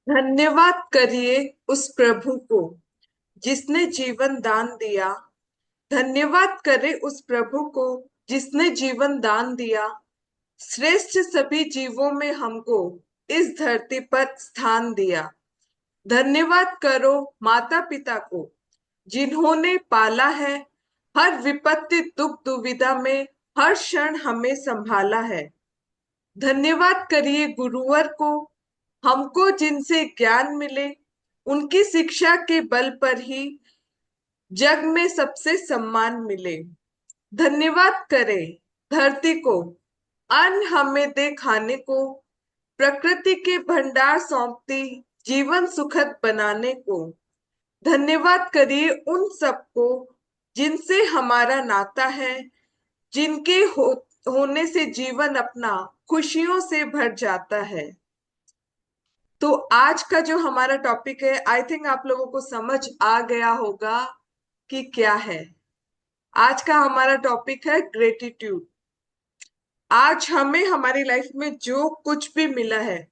धन्यवाद करिए उस प्रभु को जिसने जीवन दान दिया। धन्यवाद करे उस प्रभु को जिसने जीवन दान दिया। श्रेष्ठ सभी जीवों में हमको इस धरती पर स्थान दिया। धन्यवाद करो माता पिता को जिन्होंने पाला है। हर विपत्ति दुख दुविधा में हर क्षण हमें संभाला है। धन्यवाद करिए गुरुवर को हमको जिनसे ज्ञान मिले। उनकी शिक्षा के बल पर ही जग में सबसे सम्मान मिले। धन्यवाद करें धरती को अन्न हमें दे खाने को। प्रकृति के भंडार सौंपती जीवन सुखद बनाने को। धन्यवाद करिए उन सबको जिनसे हमारा नाता है। जिनके होने से जीवन अपना खुशियों से भर जाता है। तो आज का जो हमारा टॉपिक है, आई थिंक आप लोगों को समझ आ गया होगा कि क्या है। आज का हमारा टॉपिक है ग्रेटिट्यूड। आज हमें हमारी लाइफ में जो कुछ भी मिला है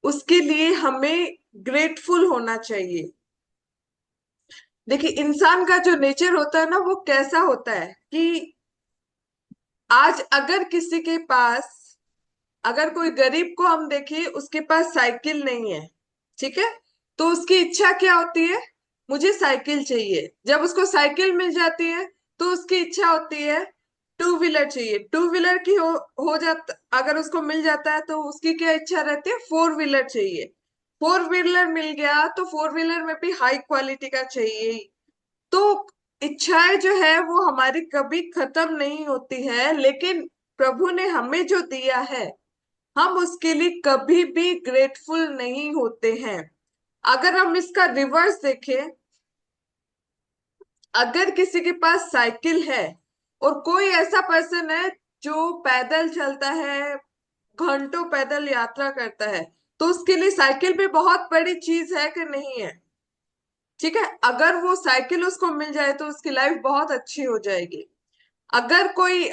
उसके लिए हमें ग्रेटफुल होना चाहिए। देखिए, इंसान का जो नेचर होता है ना, वो कैसा होता है कि आज अगर किसी के पास, अगर कोई गरीब को हम देखिए उसके पास साइकिल नहीं है, ठीक है, तो उसकी इच्छा क्या होती है? मुझे साइकिल चाहिए। जब उसको साइकिल मिल जाती है तो उसकी इच्छा होती है टू व्हीलर चाहिए। टू व्हीलर की हो जाता, अगर उसको मिल जाता है तो उसकी क्या इच्छा रहती है? फोर व्हीलर चाहिए। फोर व्हीलर मिल गया तो फोर व्हीलर में भी हाई क्वालिटी का चाहिए ही। तो इच्छाएं जो है वो हमारी कभी खत्म नहीं होती है, लेकिन प्रभु ने हमें जो दिया है हम उसके लिए कभी भी ग्रेटफुल नहीं होते हैं। अगर हम इसका रिवर्स देखें, अगर किसी के पास साइकिल है और कोई ऐसा पर्सन है जो पैदल चलता है, घंटों पैदल यात्रा करता है, तो उसके लिए साइकिल भी बहुत बड़ी चीज है कि नहीं है? ठीक है, अगर वो साइकिल उसको मिल जाए तो उसकी लाइफ बहुत अच्छी हो जाएगी। अगर कोई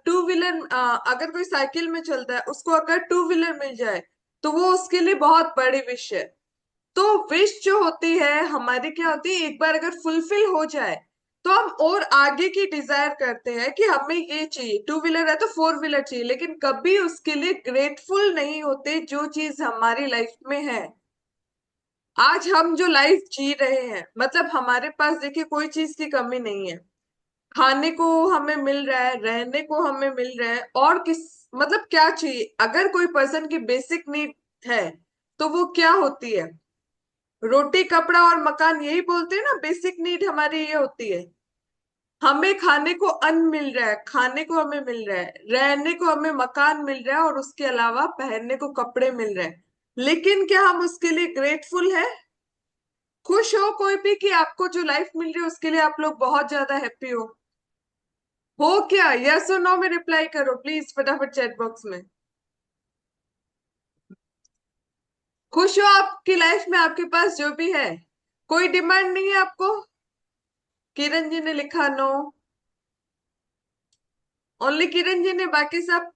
टू व्हीलर, अगर कोई साइकिल में चलता है उसको अगर टू व्हीलर मिल जाए तो वो उसके लिए बहुत बड़ी विश है। तो विश जो होती है हमारी क्या होती है, एक बार अगर फुलफिल हो जाए तो हम और आगे की डिजायर करते हैं कि हमें ये चाहिए। टू व्हीलर है तो फोर व्हीलर चाहिए, लेकिन कभी उसके लिए ग्रेटफुल नहीं होते जो चीज हमारी लाइफ में है। आज हम जो लाइफ जी रहे हैं, मतलब हमारे पास देखिए कोई चीज की कमी नहीं है। खाने को हमें मिल रहा है, रहने को हमें मिल रहा है, और किस, मतलब क्या चाहिए? अगर कोई पर्सन की बेसिक नीड है तो वो क्या होती है? रोटी कपड़ा और मकान, यही बोलते हैं ना, बेसिक नीड हमारी ये होती है। हमें खाने को अन्न मिल रहा है, खाने को हमें मिल रहा है, रहने को हमें मकान मिल रहा है, और उसके अलावा पहनने को कपड़े मिल रहे हैं। लेकिन क्या हम उसके लिए ग्रेटफुल है? खुश हो कोई भी कि आपको जो लाइफ मिल रही है उसके लिए आप लोग बहुत ज्यादा हैप्पी हो क्या? यस और नो में रिप्लाई करो प्लीज फटाफट चैट बॉक्स में। खुश हो आपकी लाइफ में, आपके पास जो भी है? कोई डिमांड नहीं है आपको? किरण जी ने लिखा नो। ओनली किरण जी ने, बाकी सब?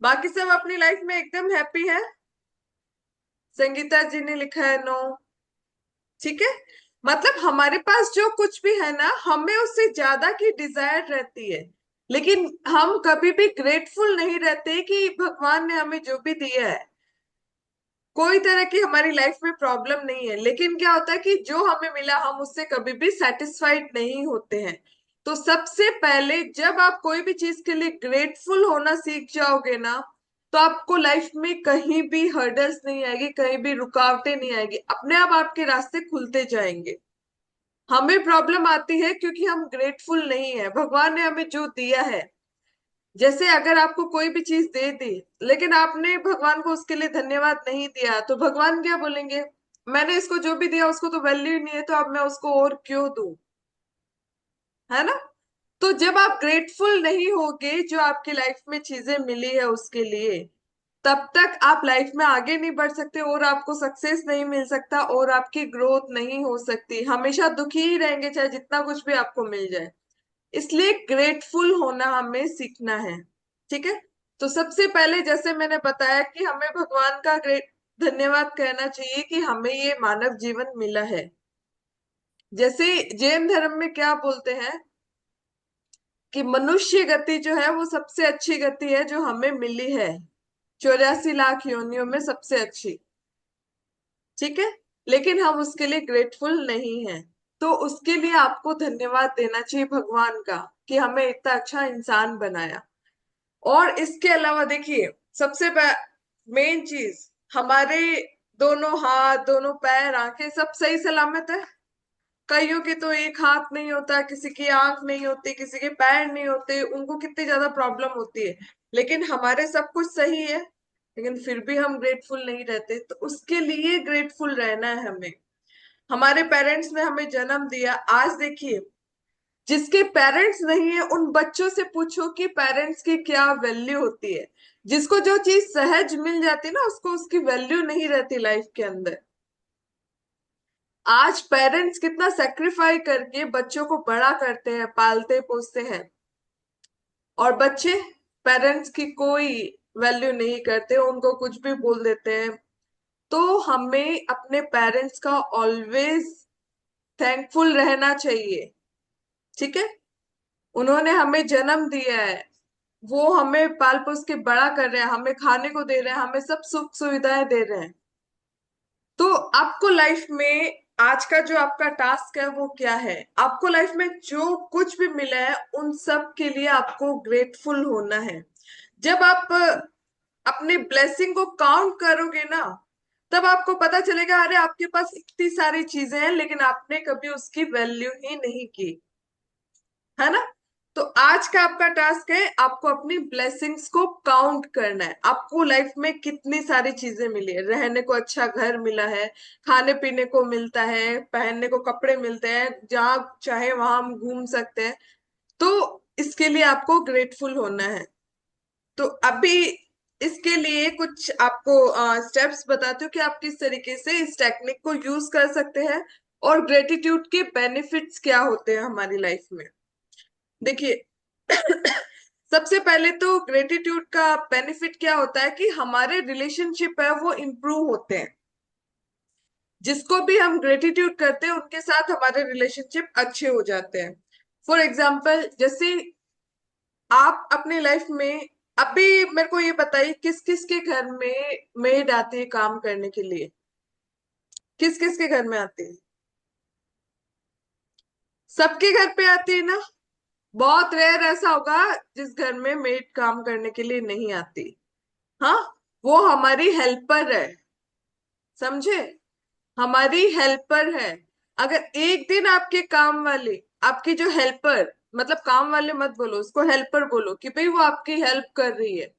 बाकी सब अपनी लाइफ में एकदम हैप्पी है। संगीता जी ने लिखा है नो। ठीक है, मतलब हमारे पास जो कुछ भी है ना, हमें उससे ज्यादा की डिजायर रहती है। लेकिन हम कभी भी ग्रेटफुल नहीं रहते कि भगवान ने हमें जो भी दिया है। कोई तरह की हमारी लाइफ में प्रॉब्लम नहीं है, लेकिन क्या होता है कि जो हमें मिला हम उससे कभी भी सेटिस्फाइड नहीं होते हैं। तो सबसे पहले जब आप कोई भी चीज के लिए ग्रेटफुल होना सीख जाओगे ना, तो आपको लाइफ में कहीं भी हर्डल्स नहीं आएगी, कहीं भी रुकावटें नहीं आएगी, अपने आप आपके रास्ते खुलते जाएंगे। हमें प्रॉब्लम आती है क्योंकि हम ग्रेटफुल नहीं है। भगवान ने हमें जो दिया है, जैसे अगर आपको कोई भी चीज दे दी लेकिन आपने भगवान को उसके लिए धन्यवाद नहीं दिया, तो भगवान क्या बोलेंगे? मैंने इसको जो भी दिया उसको तो वैल्यू ही नहीं है, तो अब मैं उसको और क्यों दूं? है ना? तो जब आप ग्रेटफुल नहीं होगे जो आपकी लाइफ में चीजें मिली है उसके लिए, तब तक आप लाइफ में आगे नहीं बढ़ सकते, और आपको सक्सेस नहीं मिल सकता, और आपकी ग्रोथ नहीं हो सकती। हमेशा दुखी ही रहेंगे चाहे जितना कुछ भी आपको मिल जाए। इसलिए ग्रेटफुल होना हमें सीखना है। ठीक है, तो सबसे पहले जैसे मैंने बताया कि हमें भगवान का ग्रेट धन्यवाद कहना चाहिए कि हमें ये मानव जीवन मिला है। जैसे जैन धर्म में क्या बोलते हैं कि मनुष्य गति जो है वो सबसे अच्छी गति है जो हमें मिली है, 84 लाख योनियों में सबसे अच्छी। ठीक है, लेकिन हम उसके लिए ग्रेटफुल नहीं हैं। तो उसके लिए आपको धन्यवाद देना चाहिए भगवान का कि हमें इतना अच्छा इंसान बनाया। और इसके अलावा देखिए, सबसे मेन चीज, हमारे दोनों हाथ, दोनों पैर, आंखें सब सही सलामत है। कईयों के तो एक हाथ नहीं होता, किसी की आंख नहीं होती, किसी के पैर नहीं होते, उनको कितनी ज्यादा प्रॉब्लम होती है। लेकिन हमारे सब कुछ सही है, लेकिन फिर भी हम ग्रेटफुल नहीं रहते। तो उसके लिए ग्रेटफुल रहना है हमें। हमारे पेरेंट्स ने हमें जन्म दिया। आज देखिए, जिसके पेरेंट्स नहीं है उन बच्चों से पूछो कि पेरेंट्स की क्या वैल्यू होती है। जिसको जो चीज सहज मिल जाती है ना, उसको उसकी वैल्यू नहीं रहती लाइफ के अंदर। आज पेरेंट्स कितना सेक्रीफाई करके बच्चों को बड़ा करते हैं, पालते पोसते हैं, और बच्चे पेरेंट्स की कोई वैल्यू नहीं करते, उनको कुछ भी बोल देते हैं। तो हमें अपने पेरेंट्स का ऑलवेज थैंकफुल रहना चाहिए। ठीक है, उन्होंने हमें जन्म दिया है, वो हमें पाल पोस के बड़ा कर रहे हैं, हमें खाने को दे रहे हैं, हमें सब सुख सुविधाएं दे रहे हैं। तो आपको लाइफ में आज का जो आपका टास्क है वो क्या है? आपको लाइफ में जो कुछ भी मिला है उन सब के लिए आपको ग्रेटफुल होना है। जब आप अपने ब्लेसिंग को काउंट करोगे ना, तब आपको पता चलेगा अरे आपके पास इतनी सारी चीजें हैं लेकिन आपने कभी उसकी वैल्यू ही नहीं की, है ना। तो आज का आपका टास्क है, आपको अपनी ब्लेसिंग्स को काउंट करना है। आपको लाइफ में कितनी सारी चीजें मिली है, रहने को अच्छा घर मिला है, खाने पीने को मिलता है, पहनने को कपड़े मिलते हैं, जहां चाहे वहां हम घूम सकते हैं। तो इसके लिए आपको ग्रेटफुल होना है। तो अभी इसके लिए कुछ आपको स्टेप्स बताती हूँ कि आप किस तरीके से इस टेक्निक को यूज कर सकते हैं और ग्रेटिट्यूड के बेनिफिट्स क्या होते हैं हमारी लाइफ में। देखिए, सबसे पहले तो ग्रेटिट्यूड का बेनिफिट क्या होता है कि हमारे रिलेशनशिप है वो इम्प्रूव होते हैं। जिसको भी हम ग्रेटिट्यूड करते हैं उनके साथ हमारे रिलेशनशिप अच्छे हो जाते हैं। फॉर एग्जाम्पल, जैसे आप अपनी लाइफ में, अभी मेरे को ये बताइए किस किस के घर में मेड आती है काम करने के लिए? किस किस के घर में आती है? सबके घर पे आती है ना। बहुत रेयर ऐसा होगा जिस घर में मेड काम करने के लिए नहीं आती। हाँ, वो हमारी हेल्पर है, समझे, हमारी हेल्पर है। अगर एक दिन आपके काम वाले, आपकी जो हेल्पर, मतलब काम वाले मत बोलो उसको, हेल्पर बोलो कि भाई वो आपकी हेल्प कर रही है,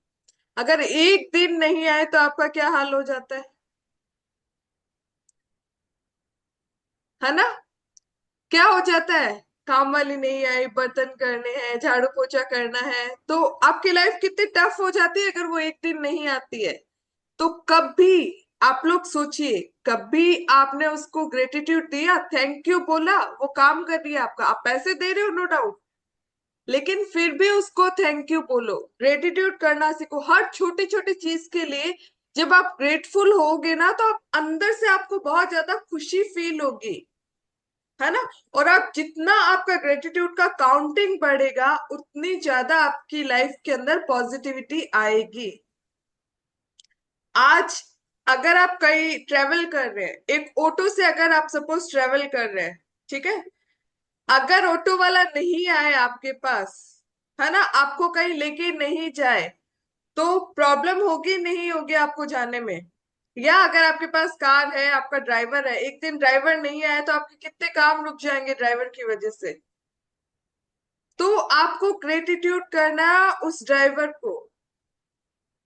अगर एक दिन नहीं आए तो आपका क्या हाल हो जाता है ना। क्या हो जाता है? काम वाली नहीं आई, बर्तन करने हैं, झाड़ू पोछा करना है, तो आपकी लाइफ कितनी टफ हो जाती है अगर वो एक दिन नहीं आती है। तो कभी आप लोग सोचिए, कभी आपने उसको ग्रेटिट्यूड दिया, थैंक यू बोला? वो काम कर रही है आपका, आप पैसे दे रहे हो नो डाउट, लेकिन फिर भी उसको थैंक यू बोलो, ग्रेटिट्यूड करना सीखो हर छोटी छोटी चीज के लिए। जब आप ग्रेटफुल होगे ना तो आप अंदर से आपको बहुत ज्यादा खुशी फील होगी, है ना। और आप जितना आपका ग्रेटिट्यूड का काउंटिंग बढ़ेगा उतनी ज्यादा आपकी लाइफ के अंदर पॉजिटिविटी आएगी। आज अगर आप कहीं ट्रेवल कर रहे हैं, एक ऑटो से अगर आप सपोज ट्रेवल कर रहे हैं, ठीक है, अगर ऑटो वाला नहीं आए आपके पास, है ना, आपको कहीं लेके नहीं जाए, तो प्रॉब्लम होगी नहीं होगी आपको जाने में? या अगर आपके पास कार है, आपका ड्राइवर है, एक दिन ड्राइवर नहीं आया तो आपके कितने काम रुक जाएंगे ड्राइवर की वजह से। तो आपको ग्रेटिट्यूड करना उस ड्राइवर को,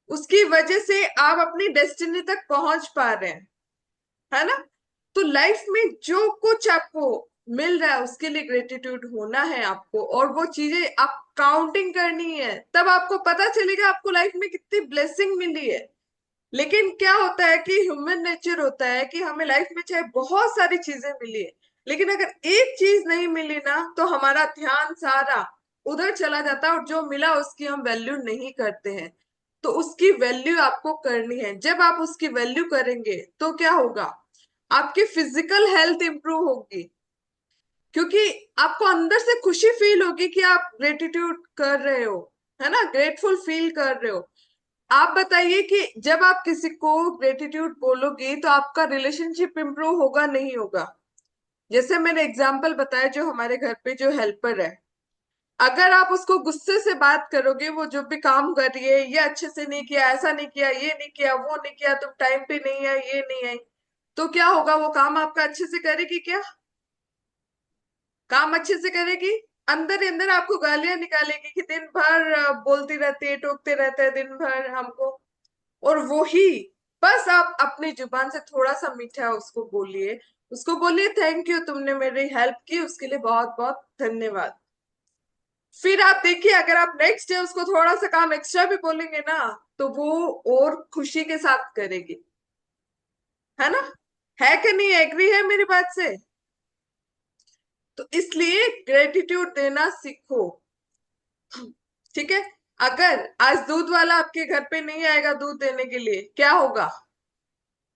उसकी वजह से आप अपनी डेस्टिनी तक पहुंच पा रहे हैं, है ना। तो लाइफ में जो कुछ आपको मिल रहा है उसके लिए ग्रेटिट्यूड होना है आपको, और वो चीजें आप काउंटिंग करनी है, तब आपको पता चलेगा आपको लाइफ में कितनी ब्लेसिंग मिली है। लेकिन क्या होता है कि ह्यूमन नेचर होता है कि हमें लाइफ में चाहे बहुत सारी चीजें मिली है, लेकिन अगर एक चीज नहीं मिली ना तो हमारा ध्यान सारा उधर चला जाता है और जो मिला उसकी हम वैल्यू नहीं करते हैं। तो उसकी वैल्यू आपको करनी है। जब आप उसकी वैल्यू करेंगे तो क्या होगा, आपकी फिजिकल हेल्थ इंप्रूव होगी, क्योंकि आपको अंदर से खुशी फील होगी कि आप ग्रेटिट्यूड कर रहे हो, है ना, ग्रेटफुल फील कर रहे हो। आप बताइए कि जब आप किसी को ग्रेटिट्यूड बोलोगे तो आपका रिलेशनशिप इंप्रूव होगा नहीं होगा। जैसे मैंने एग्जांपल बताया, जो हमारे घर पे जो हेल्पर है, अगर आप उसको गुस्से से बात करोगे, वो जो भी काम कर रही है, ये अच्छे से नहीं किया, ऐसा नहीं किया, ये नहीं किया, वो नहीं किया, तुम टाइम पे नहीं आए, ये नहीं आई, तो क्या होगा, वो काम आपका अच्छे से करेगी क्या? काम अच्छे से करेगी? अंदर ही अंदर आपको गालियां निकालेगी कि दिन भर बोलती रहती है, टोकते रहते हैं दिन भर हमको। और वो ही, बस आप अपनी जुबान से थोड़ा सा मीठा उसको बोलिए, उसको बोलिए थैंक यू, तुमने मेरी हेल्प की, उसके लिए बहुत बहुत धन्यवाद। फिर आप देखिए, अगर आप नेक्स्ट डे उसको थोड़ा सा काम एक्स्ट्रा भी बोलेंगे ना, तो वो और खुशी के साथ करेगी, है ना? है कि नहीं, एग्री है मेरी बात से? तो इसलिए ग्रेटिट्यूड देना सीखो, ठीक है? अगर आज दूध वाला आपके घर पे नहीं आएगा दूध देने के लिए, क्या होगा?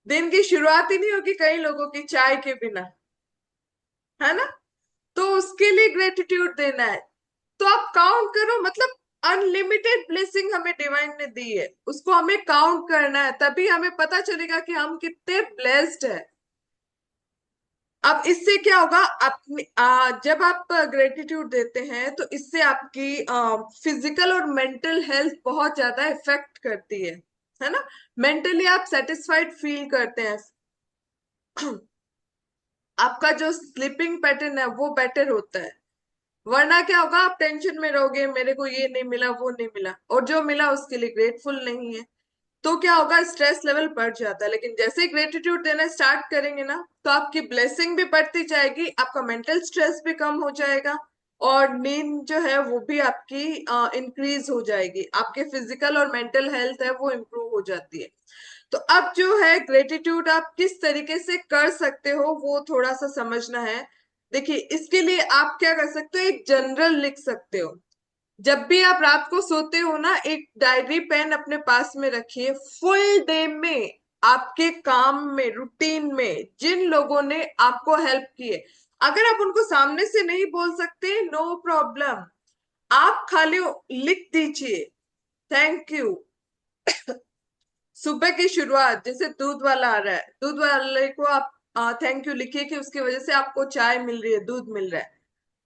दिन की शुरुआत ही नहीं होगी कई लोगों की चाय के बिना, है ना? तो उसके लिए ग्रेटिट्यूड देना है। तो आप काउंट करो, मतलब अनलिमिटेड ब्लेसिंग हमें डिवाइन ने दी है, उसको हमें काउंट करना है, तभी हमें पता चलेगा कि हम कितने ब्लेस्ड है। अब इससे क्या होगा, अपनी जब आप ग्रेटिट्यूड देते हैं तो इससे आपकी फिजिकल और मेंटल हेल्थ बहुत ज्यादा इफेक्ट करती है ना? मेंटली आप सेटिस्फाइड फील करते हैं, आपका जो स्लीपिंग पैटर्न है वो बेटर होता है। वरना क्या होगा, आप टेंशन में रहोगे, मेरे को ये नहीं मिला, वो नहीं मिला, और जो मिला उसके लिए ग्रेटफुल नहीं है, तो क्या होगा, स्ट्रेस लेवल बढ़ जाता है। लेकिन जैसे ही ग्रेटिट्यूड देना स्टार्ट करेंगे ना, तो आपकी ब्लेसिंग भी बढ़ती जाएगी, आपका मेंटल स्ट्रेस भी कम हो जाएगा, और नींद जो है वो भी आपकी इंक्रीज हो जाएगी, आपके फिजिकल और मेंटल हेल्थ है वो इम्प्रूव हो जाती है। तो अब जो है ग्रेटिट्यूड आप किस तरीके से कर सकते हो वो थोड़ा सा समझना है। देखिए, इसके लिए आप क्या कर सकते हो, एक जनरल लिख सकते हो। जब भी आप रात को सोते हो ना, एक डायरी पेन अपने पास में रखिए, फुल डे में आपके काम में, रूटीन में जिन लोगों ने आपको हेल्प की है, अगर आप उनको सामने से नहीं बोल सकते, नो प्रॉब्लम, आप खाली लिख दीजिए थैंक यू। सुबह की शुरुआत, जैसे दूध वाला आ रहा है, दूध वाले को आप थैंक यू लिखिए कि उसकी वजह से आपको चाय मिल रही है, दूध मिल रहा है।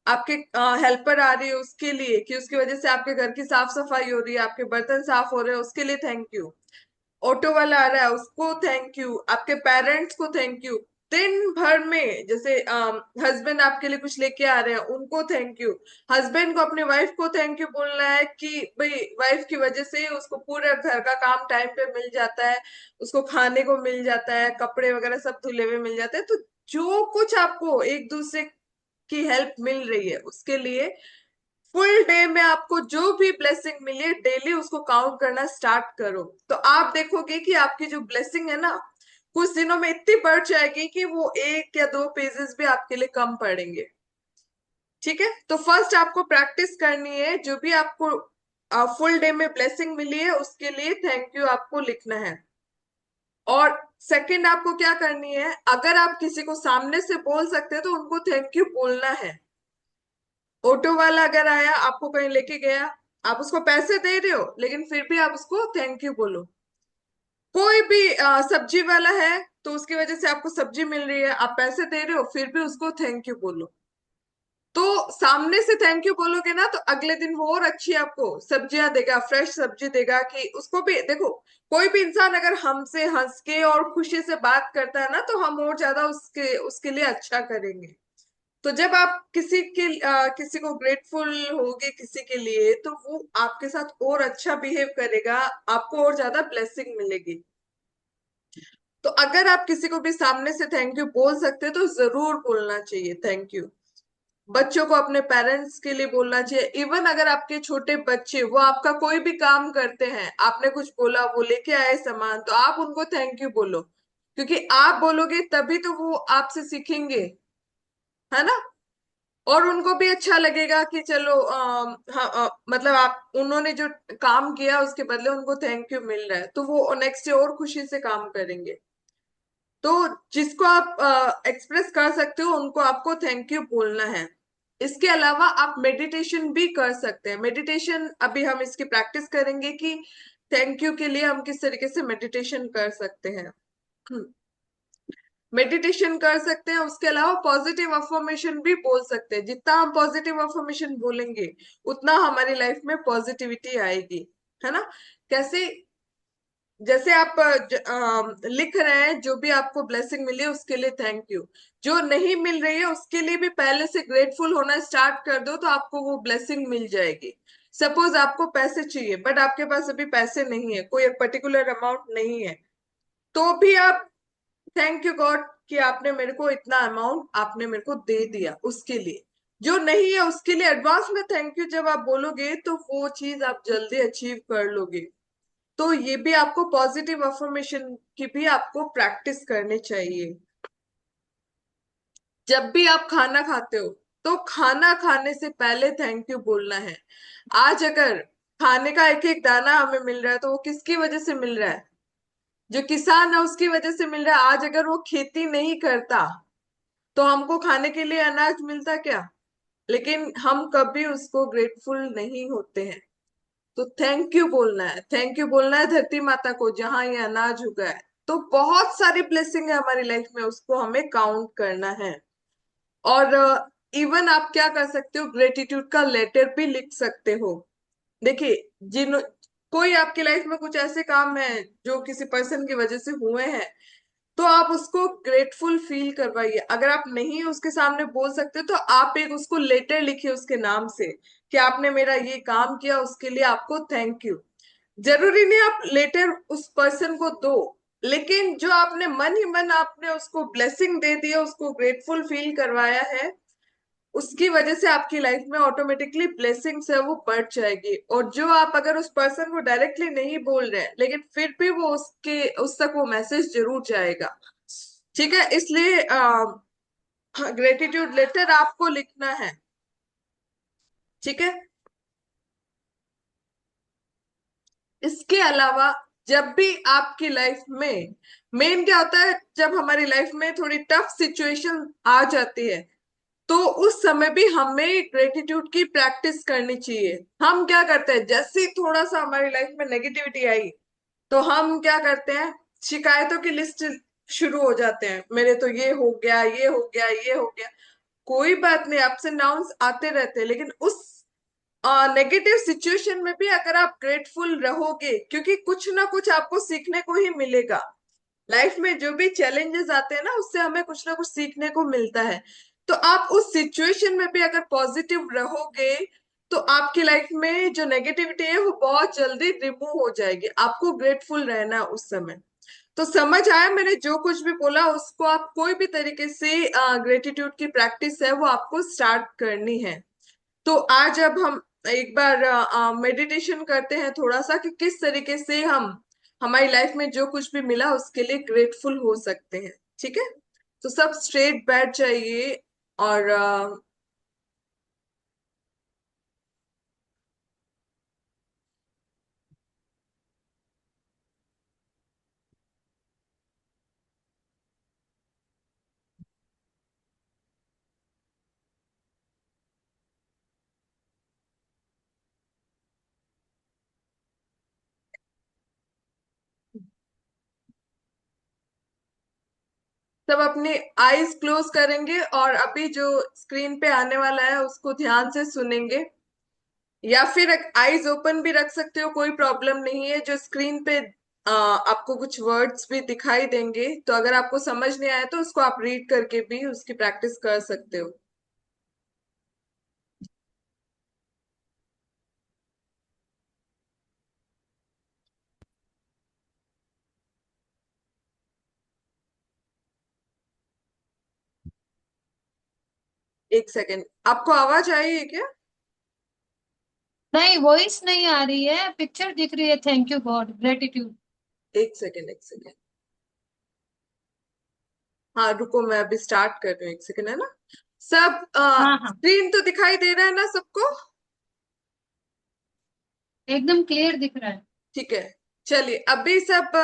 आपके हेल्पर आ रही है उसके लिए, कि उसकी वजह से आपके घर की साफ सफाई हो रही है, आपके बर्तन साफ हो रहे हैं, उसके लिए थैंक यू। ऑटो वाला आ रहा है, उसको थैंक यू। आपके पेरेंट्स को थैंक यू। दिन भर में जैसे हस्बैंड आपके लिए कुछ लेके आ रहे हैं, उनको थैंक यू। हस्बैंड को अपने वाइफ को थैंक यू बोलना है कि भाई वाइफ की वजह से उसको पूरे घर का काम टाइम पे मिल जाता है, उसको खाने को मिल जाता है, कपड़े वगैरह सब धुले हुए मिल जाते हैं। तो जो कुछ आपको एक दूसरे की हेल्प मिल रही है उसके लिए, फुल डे में आपको जो भी ब्लेसिंग मिली है, डेली उसको काउंट करना स्टार्ट करो। तो आप देखोगे कि आपकी जो ब्लेसिंग है ना, कुछ दिनों में इतनी बढ़ जाएगी कि वो एक या दो पेजेस भी आपके लिए कम पड़ेंगे। ठीक है, तो फर्स्ट आपको प्रैक्टिस करनी है, जो भी आपको फुल डे में ब्लेसिंग मिली है उसके लिए थैंक यू आपको लिखना है। और सेकंड आपको क्या करनी है, अगर आप किसी को सामने से बोल सकते हैं तो उनको थैंक यू बोलना है। ऑटो वाला अगर आया, आपको कहीं लेके गया, आप उसको पैसे दे रहे हो लेकिन फिर भी आप उसको थैंक यू बोलो। कोई भी सब्जी वाला है, तो उसकी वजह से आपको सब्जी मिल रही है, आप पैसे दे रहे हो, फिर भी उसको थैंक यू बोलो। तो सामने से थैंक यू बोलोगे ना, तो अगले दिन वो और अच्छी आपको सब्जियां देगा, फ्रेश सब्जी देगा, कि उसको भी देखो, कोई भी इंसान अगर हमसे हंस के और खुशी से बात करता है ना, तो हम और ज्यादा उसके उसके लिए अच्छा करेंगे। तो जब आप किसी को ग्रेटफुल होगे किसी के लिए, तो वो आपके साथ और अच्छा बिहेव करेगा, आपको और ज्यादा ब्लेसिंग मिलेगी। तो अगर आप किसी को भी सामने से थैंक यू बोल सकते हैं तो जरूर बोलना चाहिए थैंक यू। बच्चों को अपने पेरेंट्स के लिए बोलना चाहिए। इवन अगर आपके छोटे बच्चे वो आपका कोई भी काम करते हैं, आपने कुछ बोला, वो लेके आए सामान, तो आप उनको थैंक यू बोलो, क्योंकि आप बोलोगे तभी तो वो आपसे सीखेंगे, है ना? और उनको भी अच्छा लगेगा कि चलो हाँ, मतलब आप उन्होंने जो काम किया उसके बदले उनको थैंक यू मिल रहा है, तो वो नेक्स्ट डे और खुशी से काम करेंगे। तो जिसको आप एक्सप्रेस कर सकते हो उनको आपको थैंक यू बोलना है। इसके अलावा आप मेडिटेशन भी कर सकते हैं। मेडिटेशन अभी हम इसकी प्रैक्टिस करेंगे कि थैंक यू के लिए हम किस तरीके से मेडिटेशन कर सकते हैं। मेडिटेशन कर सकते हैं, उसके अलावा पॉजिटिव अफर्मेशन भी बोल सकते हैं। जितना हम पॉजिटिव अफर्मेशन बोलेंगे उतना हमारी लाइफ में पॉजिटिविटी आएगी, है ना। कैसे? जैसे आप लिख रहे हैं जो भी आपको ब्लेसिंग मिली है उसके लिए थैंक यू। जो नहीं मिल रही है उसके लिए भी पहले से ग्रेटफुल होना स्टार्ट कर दो तो आपको वो ब्लेसिंग मिल जाएगी। सपोज आपको पैसे चाहिए बट आपके पास अभी पैसे नहीं है, कोई एक पर्टिकुलर अमाउंट नहीं है, तो भी आप थैंक यू गॉड कि आपने मेरे को इतना अमाउंट आपने मेरे को दे दिया, उसके लिए। जो नहीं है उसके लिए एडवांस में थैंक यू जब आप बोलोगे तो वो चीज आप जल्दी अचीव कर लोगे। तो ये भी आपको पॉजिटिव अफर्मेशन की भी आपको प्रैक्टिस करनी चाहिए। जब भी आप खाना खाते हो तो खाना खाने से पहले थैंक यू बोलना है। आज अगर खाने का एक एक दाना हमें मिल रहा है तो वो किसकी वजह से मिल रहा है? जो किसान है उसकी वजह से मिल रहा है। आज अगर वो खेती नहीं करता तो हमको खाने के लिए अनाज मिलता क्या? लेकिन हम कभी उसको ग्रेटफुल नहीं होते हैं। तो थैंक यू बोलना है, थैंक यू बोलना है धरती माता को जहां ये अनाज उगा है। तो बहुत सारी ब्लेसिंग है हमारी लाइफ में, उसको हमें काउंट करना है। और इवन आप क्या कर सकते हो, ग्रेटिट्यूड का लेटर भी लिख सकते हो। देखिए, जिन कोई आपकी लाइफ में कुछ ऐसे काम है जो किसी पर्सन की वजह से हुए हैं, तो आप उसको ग्रेटफुल फील करवाइए। अगर आप नहीं उसके सामने बोल सकते तो आप एक उसको लेटर लिखिए उसके नाम से कि आपने मेरा ये काम किया, उसके लिए आपको थैंक यू। जरूरी नहीं आप लेटर उस पर्सन को दो, लेकिन जो आपने मन ही मन आपने उसको ब्लेसिंग दे दिया, उसको ग्रेटफुल फील करवाया है, उसकी वजह से आपकी लाइफ में ऑटोमेटिकली ब्लेसिंग्स है वो बढ़ जाएगी। और जो आप अगर उस पर्सन को डायरेक्टली नहीं बोल रहे हैं लेकिन फिर भी वो उसके उस तक वो मैसेज जरूर जाएगा। ठीक है, इसलिए ग्रेटिट्यूड लेटर आपको लिखना है। ठीक है। इसके अलावा जब भी आपकी लाइफ में मेन क्या होता है, जब हमारी लाइफ में थोड़ी टफ सिचुएशन आ जाती है तो उस समय भी हमें ग्रेटिट्यूड की प्रैक्टिस करनी चाहिए। हम क्या करते हैं, जैसे ही थोड़ा सा हमारी लाइफ में नेगेटिविटी आई तो हम क्या करते हैं, शिकायतों की लिस्ट शुरू हो जाते हैं। मेरे तो ये हो गया, ये हो गया, ये हो गया। कोई बात नहीं, अप्स एंड डाउन्स आते रहते हैं, लेकिन उस नेगेटिव सिचुएशन में भी अगर आप ग्रेटफुल रहोगे, क्योंकि कुछ ना कुछ आपको सीखने को ही मिलेगा। लाइफ में जो भी चैलेंजेस आते हैं ना उससे हमें कुछ ना कुछ सीखने को मिलता है। तो आप उस सिचुएशन में भी अगर पॉजिटिव रहोगे तो आपकी लाइफ में जो नेगेटिविटी है वो बहुत जल्दी रिमूव हो जाएगी। आपको ग्रेटफुल रहना है उस समय। तो समझ आया मैंने जो कुछ भी बोला, उसको आप कोई भी तरीके से ग्रेटिट्यूड की प्रैक्टिस है वो आपको स्टार्ट करनी है। तो आज अब हम एक बार मेडिटेशन करते हैं थोड़ा सा कि किस तरीके से हम हमारी लाइफ में जो कुछ भी मिला उसके लिए ग्रेटफुल हो सकते हैं। ठीक है, तो सब स्ट्रेट बैठ जाइए और सब अपनी आईज क्लोज करेंगे और अभी जो स्क्रीन पे आने वाला है उसको ध्यान से सुनेंगे। या फिर आईज ओपन भी रख सकते हो, कोई प्रॉब्लम नहीं है। जो स्क्रीन पे आपको कुछ वर्ड्स भी दिखाई देंगे तो अगर आपको समझ नहीं आया तो उसको आप रीड करके भी उसकी प्रैक्टिस कर सकते हो। एक सेकेंड, आपको आवाज आई है क्या? नहीं, वॉइस नहीं आ रही है, पिक्चर दिख रही है। Thank you God, gratitude. एक सेकेंड, एक सेकेंड। हाँ रुको, मैं अभी स्टार्ट कर रही हूँ, एक सेकेंड, है ना। सब हाँ हाँ, स्क्रीन तो दिखाई दे रहा है ना सबको? एकदम क्लियर दिख रहा है। ठीक है, चलिए अभी सब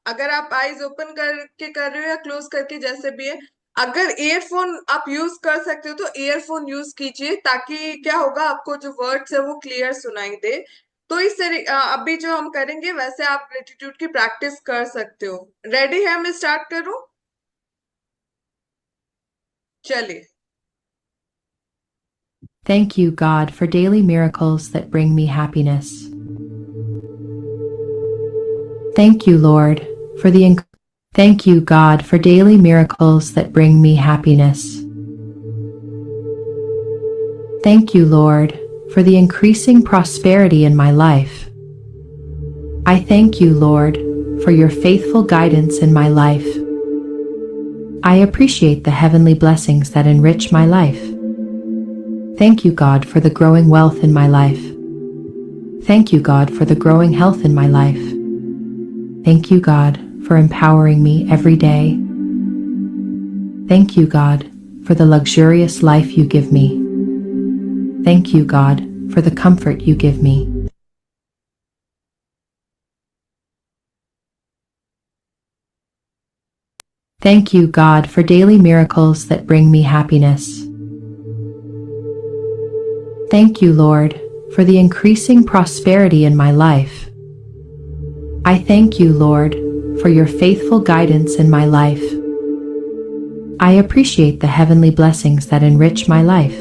अगर आप आईज ओपन करके कर रहे हो या क्लोज करके, जैसे भी है, अगर ईयरफोन आप यूज कर सकते हो तो ईयरफोन यूज कीजिए, ताकि क्या होगा, आपको जो वर्ड्स है वो क्लियर सुनाई दे। तो अभी जो हम करेंगे वैसे आप ग्रेटिट्यूड की प्रैक्टिस कर सकते हो। रेडी है, मैं स्टार्ट करूं? चलिए। Thank you, God, for daily miracles that bring me happiness. Thank you, Lord, for the Thank you, God, for daily miracles that bring me happiness. Thank you, Lord, for the increasing prosperity in my life. I thank you, Lord, for your faithful guidance in my life. I appreciate the heavenly blessings that enrich my life. Thank you, God, for the growing wealth in my life. Thank you, God, for the growing health in my life. Thank you, God, for empowering me every day. Thank you, God, for the luxurious life you give me. Thank you, God, for the comfort you give me. Thank you, God, for daily miracles that bring me happiness. Thank you, Lord, for the increasing prosperity in my life. I thank you, Lord, for your faithful guidance in my life. I appreciate the heavenly blessings that enrich my life.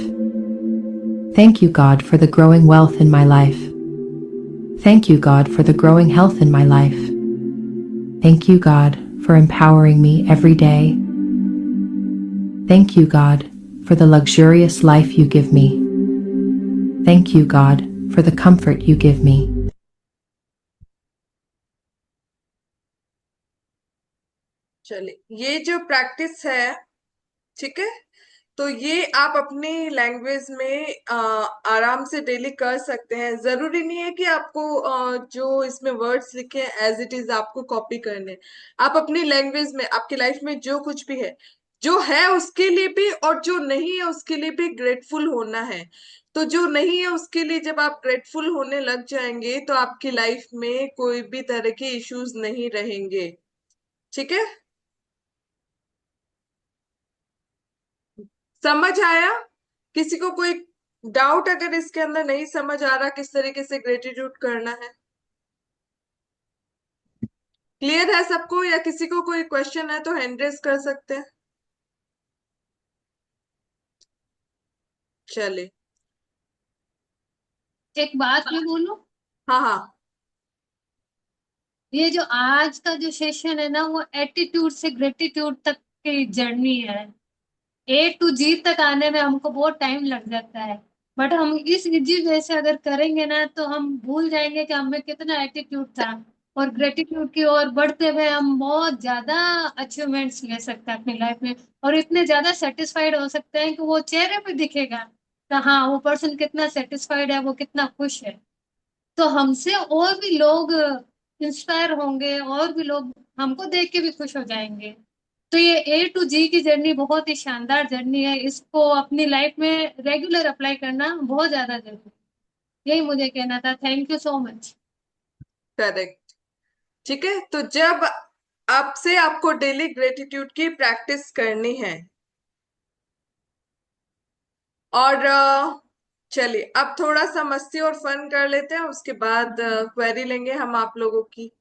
Thank you, God, for the growing wealth in my life. Thank you, God, for the growing health in my life. Thank you, God, for empowering me every day. Thank you, God, for the luxurious life you give me. Thank you, God, for the comfort you give me. चलिए, ये जो practice है, ठीक है, तो ये आप अपनी लैंग्वेज में आराम से डेली कर सकते हैं। जरूरी नहीं है कि आपको जो इसमें वर्ड्स लिखे हैं एज इट इज आपको कॉपी करने। आप अपनी लैंग्वेज में, आपकी लाइफ में जो कुछ भी है, जो है उसके लिए भी और जो नहीं है उसके लिए भी ग्रेटफुल होना है। तो जो नहीं है उसके लिए जब आप ग्रेटफुल होने लग जाएंगे तो आपकी लाइफ में कोई भी तरह के इश्यूज नहीं रहेंगे। ठीक है, समझ आया? किसी को कोई डाउट अगर इसके अंदर नहीं समझ आ रहा किस तरीके से ग्रेटिट्यूड करना है? क्लियर है सबको, या किसी को कोई क्वेश्चन है तो हैंड रेज कर सकते हैं। चलिए। एक बात मैं बोलूं, हाँ हाँ। ये जो आज का जो सेशन है ना, वो एटीट्यूड से ग्रेटिट्यूड तक की जर्नी है। A to G तक आने में हमको बहुत टाइम लग जाता है, बट हम इस इजी वे से अगर करेंगे ना तो हम भूल जाएंगे कि हमें कितना एटीट्यूड था, और ग्रेटिट्यूड की ओर बढ़ते हुए हम बहुत ज्यादा अचीवमेंट्स ले सकते हैं अपनी लाइफ में, और इतने ज्यादा सेटिस्फाइड हो सकते हैं कि वो चेहरे पे दिखेगा कि हाँ, वो पर्सन कितना सेटिस्फाइड है, वो कितना खुश है। तो हमसे और भी लोग इंस्पायर होंगे, और भी लोग हमको देख के भी खुश हो जाएंगे। तो ये A to G की जर्नी बहुत ही शानदार जर्नी है, इसको अपनी लाइफ में रेगुलर अप्लाई करना बहुत ज्यादा जरूरी है। यही मुझे कहना था। Thank you so much. Correct. ठीक है, तो जब आपसे आपको डेली ग्रेटिट्यूड की प्रैक्टिस करनी है, और चलिए अब थोड़ा सा मस्ती और फन कर लेते हैं, उसके बाद क्वेरी लेंगे हम आप लोगों की।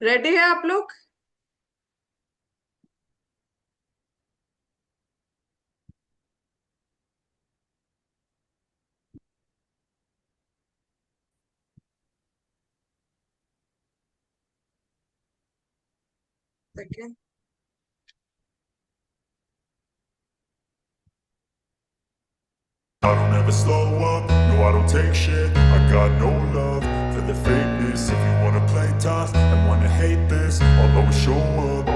रेडी है आप लोग? Second. I don't ever slow up, no I don't take shit. I got no love for the fakeness. If you wanna play tough and wanna hate this, I'll always show up.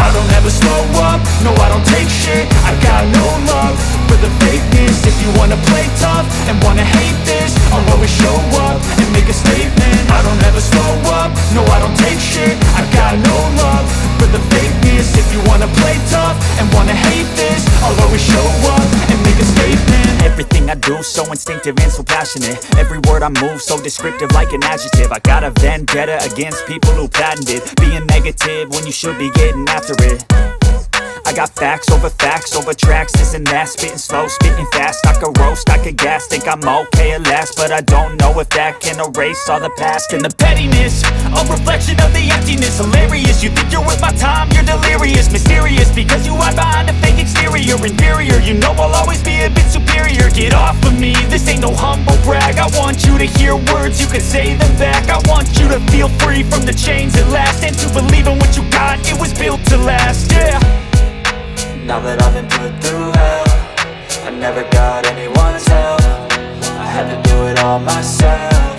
I don't ever slow up, no I don't take shit. I got no love for the fakeness. If you wanna play tough and wanna hate this, I'll always show up and make a statement. I don't ever slow up, no I don't take shit. I got no love for the fakeness. If you wanna play tough and wanna hate this, I'll always show active and so passionate. Every word I move so descriptive like an adjective. I got a vendetta against people who patented being negative when you should be getting after it. I got facts over tracks, this and that. Spitting slow, spitting fast, I could roast, I could gas. Think I'm okay at last, but I don't know if that can erase all the past. And the pettiness, a reflection of the emptiness. Hilarious, you think you're worth my time, you're delirious. Mysterious, because you hide behind a fake exterior. Inferior, you know I'll always be a bit superior. Get off of me, this ain't no humble brag. I want you to hear words, you can say them back. I want you to feel free from the chains at last, and to believe in what you got, it was built to last, yeah. Now that I've been put through hell, I never got anyone's help. I had to do it all myself.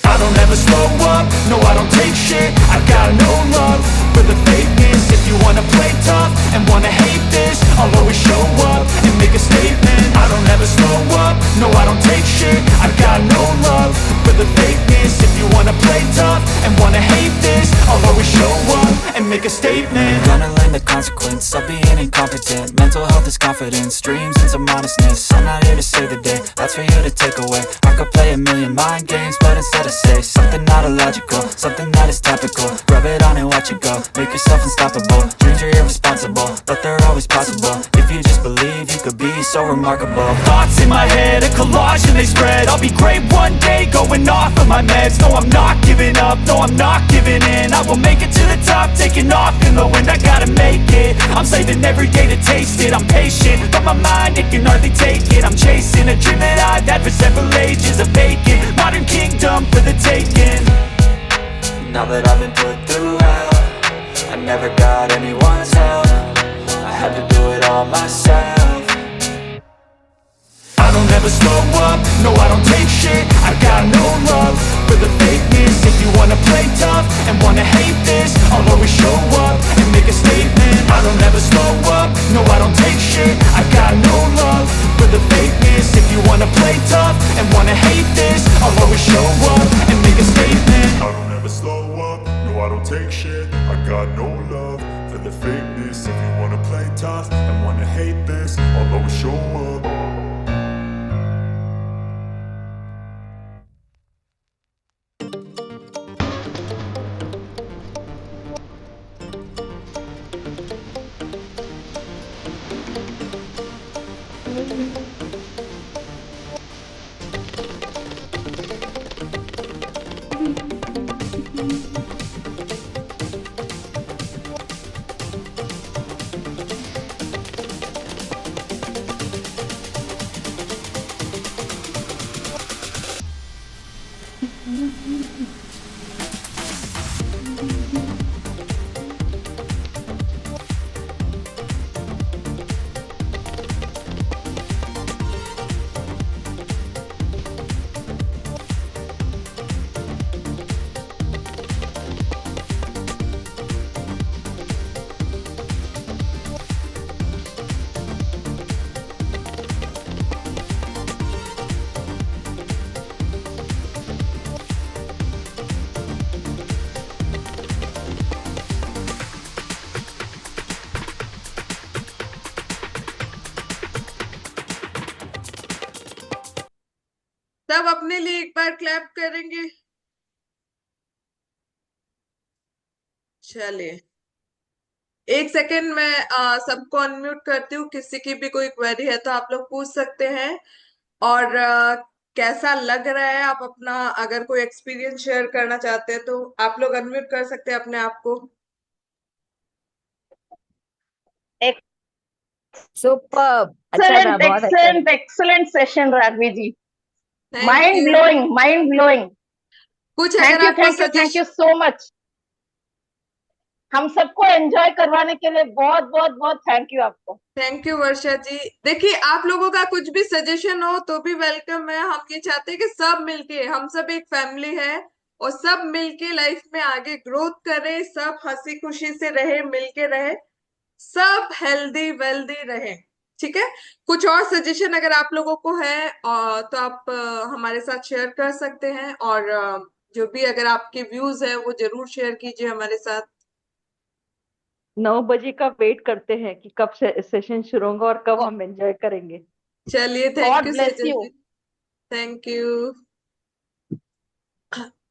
I don't ever slow up, no I don't take shit. I got no love for the fakeness. If you wanna play tough and wanna hate this, I'll always show up and make a statement. I don't ever slow up, no I don't take shit. I got no love for the fakeness. If you wanna play tough and wanna hate this, I'll always show up and make a statement. Gonna learn the consequence of being incompetent. Mental health is confidence, dreams into modestness. I'm not here to save the day, that's for you to take away. I could play a million mind games, but instead I say something not illogical, something that is topical. Rub it on and watch it go, make yourself unstoppable. Dreams are irresponsible, but they're always possible. If you just believe, you could be so remarkable. Thoughts in my head, a collage and they spread. I'll be great one day, going off of my meds. No, I'm not giving up, no, I'm not giving in. I will make it to the top, taking off in the wind. I gotta make it, I'm saving every day to taste it. I'm patient, but my mind, it can hardly take it. I'm chasing a dream that I've had for several ages. A vacant, modern kingdom for the taking. Now that I've been put through hell, I never got anyone's help. I had to do it all myself. I don't ever slow up, no I don't take shit. I got no love for the fakeness. If you wanna play tough and wanna hate this, I'll always show up and make a statement. I don't ever slow up, no I don't take shit. I got no love for the fakeness. If you wanna play tough and wanna hate this, I'll always show up and make a statement. I don't ever slow up, no I don't take shit. I got no love for the fakeness. If you wanna play tough and wanna hate this, I'll always show up. सब अपने लिए एक बार clap करेंगे। चलिए एक second, मैं सबको unmute करती हूँ। किसी की भी कोई क्वेरी है तो आप लोग पूछ सकते हैं। और कैसा लग रहा है, आप अपना अगर कोई एक्सपीरियंस शेयर करना चाहते हैं तो आप लोग अनम्यूट कर सकते हैं अपने आप को। Super, Excellent, excellent, excellent session, Ragvi ji. Mind blowing, mind blowing. कुछ Thank अगर you, आपको thank you so much. हम सबको एंजॉय करवाने के लिए बहुत बहुत बहुत थैंक यू आपको। थैंक यू वर्षा जी। देखिए आप लोगों का कुछ भी सजेशन हो तो भी वेलकम है। हम ये चाहते हैं कि सब मिलके, हम सब एक फैमिली है और सब मिलके लाइफ में आगे ग्रोथ करें, सब हंसी खुशी से रहे, मिलके रहे, सब हेल्दी वेल्दी रहे। ठीक है, कुछ और सजेशन अगर आप लोगों को है तो आप हमारे साथ शेयर कर सकते हैं। और जो भी अगर आपके व्यूज है वो जरूर शेयर कीजिए हमारे साथ। 9 बजे का वेट करते हैं कि कब सेशन शुरू होगा और कब हम एंजॉय करेंगे। चलिए, thank God you bless Sejal you. जी। Thank you.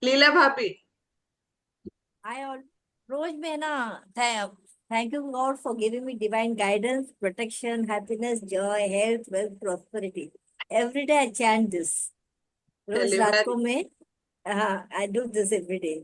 लीला भाभी। I all रोज में ना thank you God for giving me divine guidance, protection, happiness, joy, health, wealth, prosperity. Every day I chant this. रोज चलिए, रात वेरी को मैं हाँ I do this every day.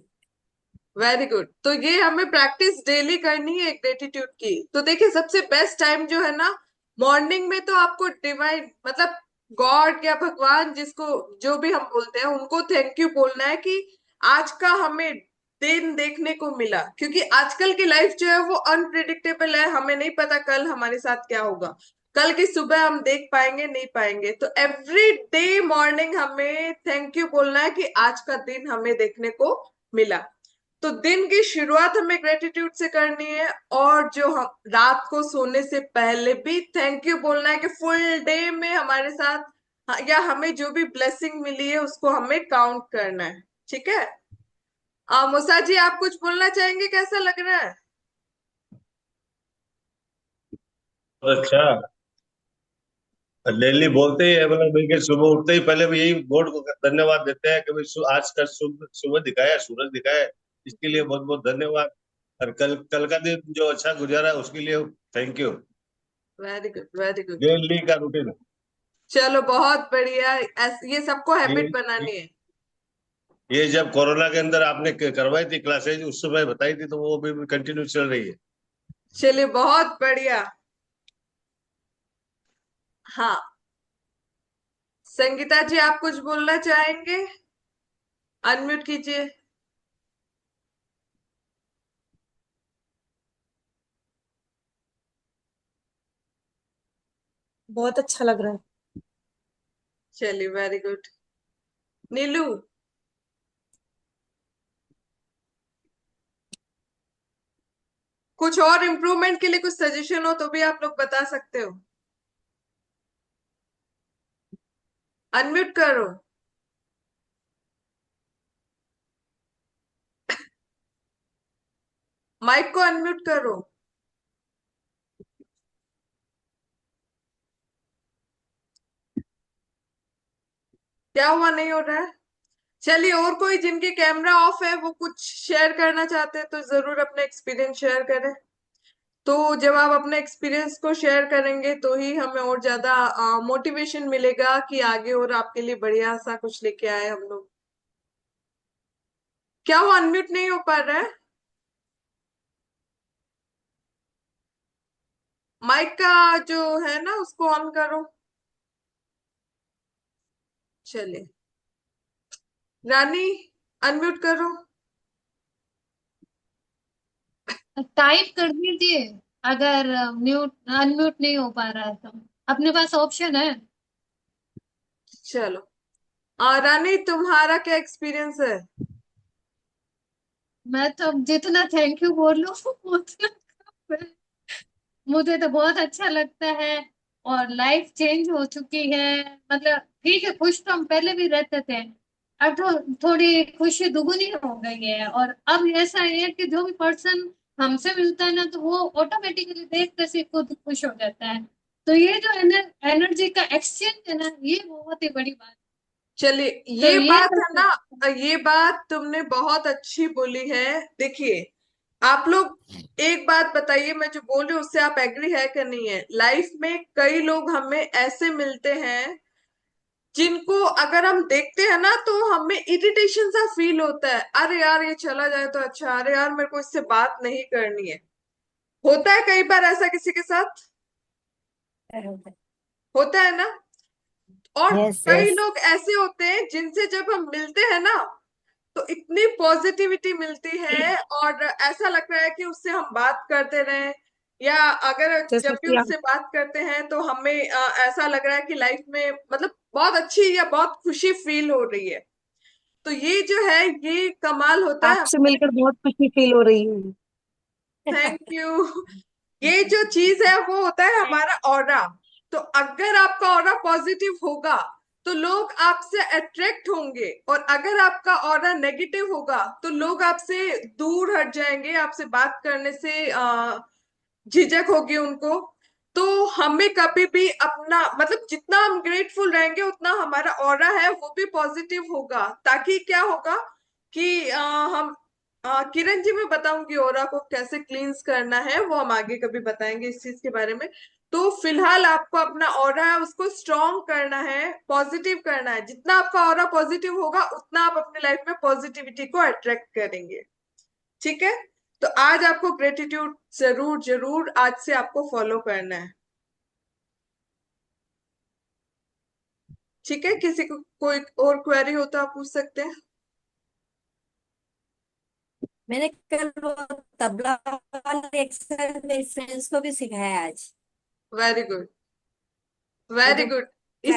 Very good. तो ये हमें प्रैक्टिस डेली करनी है ग्रेटिट्यूड की। तो देखिए, सबसे बेस्ट टाइम जो है ना, मॉर्निंग में तो आपको डिवाइन मतलब गॉड या भगवान, जिसको जो भी हम बोलते हैं, उनको थैंक यू बोलना है कि आज का हमें दिन देखने को मिला। क्योंकि आजकल की लाइफ जो है वो अनप्रिडिक्टेबल है, हमें नहीं पता कल हमारे साथ क्या होगा, कल की सुबह हम देख पाएंगे नहीं पाएंगे। तो एवरी डे मॉर्निंग हमें थैंक यू बोलना है कि आज का दिन हमें देखने को मिला। तो दिन की शुरुआत हमें ग्रेटिट्यूड से करनी है, और जो हम रात को सोने से पहले भी थैंक यू बोलना है कि फुल डे में हमारे साथ या हमें जो भी ब्लेसिंग मिली है उसको हमें काउंट करना है। ठीक है। मुसा जी, आप कुछ बोलना चाहेंगे? कैसा लग रहा है? अच्छा, डेली बोलते ही है, मतलब बिल्कुल सुबह उठते ही पहले भी यही गॉड को धन्यवाद देते हैं कि भाई आज का सुबह दिखाया, सूरज दिखाया, इसके लिए बहुत बहुत धन्यवाद। और कल कल का दिन जो अच्छा गुजारा उसके लिए thank you. Very good, very good. Daily का रूटीन। चलो, बहुत बढ़िया। ये सबको ये हैबिट बनानी है। ये जब कोरोना के अंदर आपने करवाई थी क्लासेज, उस समय बताई थी, तो वो भी कंटिन्यू चल रही है। चलिए, बहुत बढ़िया। हाँ, संगीता जी, आप कुछ बोलना चाहेंगे? अनम्यूट कीजिए। बहुत अच्छा लग रहा है। चलिए, वेरी गुड। नीलू। कुछ और इम्प्रूवमेंट के लिए कुछ सजेशन हो तो भी आप लोग बता सकते हो। अनम्यूट करो। माइक को अनम्यूट करो। क्या हुआ, नहीं हो रहा है? चलिए, और कोई जिनके कैमरा ऑफ है वो कुछ शेयर करना चाहते हैं तो जरूर अपना एक्सपीरियंस शेयर करें। तो जब आप अपने एक्सपीरियंस को शेयर करेंगे तो ही हमें और ज्यादा मोटिवेशन मिलेगा कि आगे और आपके लिए बढ़िया सा कुछ लेके आए हम लोग। क्या वो अनम्यूट नहीं हो पा रहा है? माइक का जो है ना उसको ऑन करो। चलिए, रानी, अनम्यूट करो। टाइप कर दीजिए अगर म्यूट अनम्यूट नहीं हो पा रहा है तो अपने पास ऑप्शन है। चलो, रानी, तुम्हारा क्या एक्सपीरियंस है? मैं तो अब जितना थैंक यू बोल लूं उतना कम है। मुझे तो बहुत अच्छा लगता है और लाइफ चेंज हो चुकी है। मतलब ठीक है, खुश तो हम पहले भी रहते थे, अब तो थोड़ी खुशी दुगुनी हो गई है। और अब ऐसा है कि जो भी पर्सन हमसे मिलता है ना तो वो ऑटोमेटिकली देख कर से खुद खुश हो जाता है। तो ये जो एनर्जी का एक्सचेंज है ना, ये बहुत ही बड़ी बात है। चलिए, तो ये ये बात है सब ना, ये बात तुमने बहुत अच्छी बोली है। देखिए, आप लोग एक बात बताइए, मैं जो बोल रही हूँ उससे आप एग्री है कि नहीं है? लाइफ में कई लोग हमें ऐसे मिलते हैं जिनको अगर हम देखते हैं ना तो हमें इरिटेशन सा फील होता है, अरे यार ये चला जाए तो अच्छा, अरे यार मेरे को इससे बात नहीं करनी है। होता है कई बार ऐसा किसी के साथ? होता है ना? और Yes, कई yes. लोग ऐसे होते हैं जिनसे जब हम मिलते हैं ना तो इतनी पॉजिटिविटी मिलती है, और ऐसा लग रहा है कि उससे हम बात करते रहें, या अगर जैसा जब भी कि आप उससे बात करते हैं तो हमें ऐसा लग रहा है कि लाइफ में मतलब बहुत अच्छी या बहुत खुशी फील हो रही है। तो ये जो है ये कमाल होता है आपसे हमारे। मिलकर बहुत खुशी फील हो रही है। Thank you. ये जो चीज है वो होता है हमारा ऑरा। तो अगर आपका ऑरा पॉजिटिव होगा तो लोग आपसे अट्रैक्ट होंगे, और अगर आपका ऑरा नेगेटिव होगा तो लोग आपसे दूर हट जाएंगे, आपसे बात करने से झिझक होगी उनको। तो हमें कभी भी अपना मतलब जितना हम ग्रेटफुल रहेंगे उतना हमारा ऑरा है वो भी पॉजिटिव होगा, ताकि क्या होगा कि हम किरण जी मैं बताऊंगी ऑरा को कैसे क्लींस करना है, वो हम आगे कभी बताएंगे इस चीज के बारे में। तो फिलहाल आपको अपना ऑरा है उसको स्ट्रॉन्ग करना है, पॉजिटिव करना है। जितना आपका ऑरा पॉजिटिव होगा उतना आप अपनी लाइफ में पॉजिटिविटी को अट्रैक्ट करेंगे। ठीक है, तो आज आपको ग्रेटिट्यूड जरूर जरूर आज से आपको फॉलो करना है। ठीक है, किसी को कोई और क्वेरी हो तो आप पूछ सकते हैं। मैंने कल वो तबला वाली एक्सरसाइज मेरी फ्रेंड्स को भी सिखाया आज। वेरी गुड, वो वेरी जो गुड।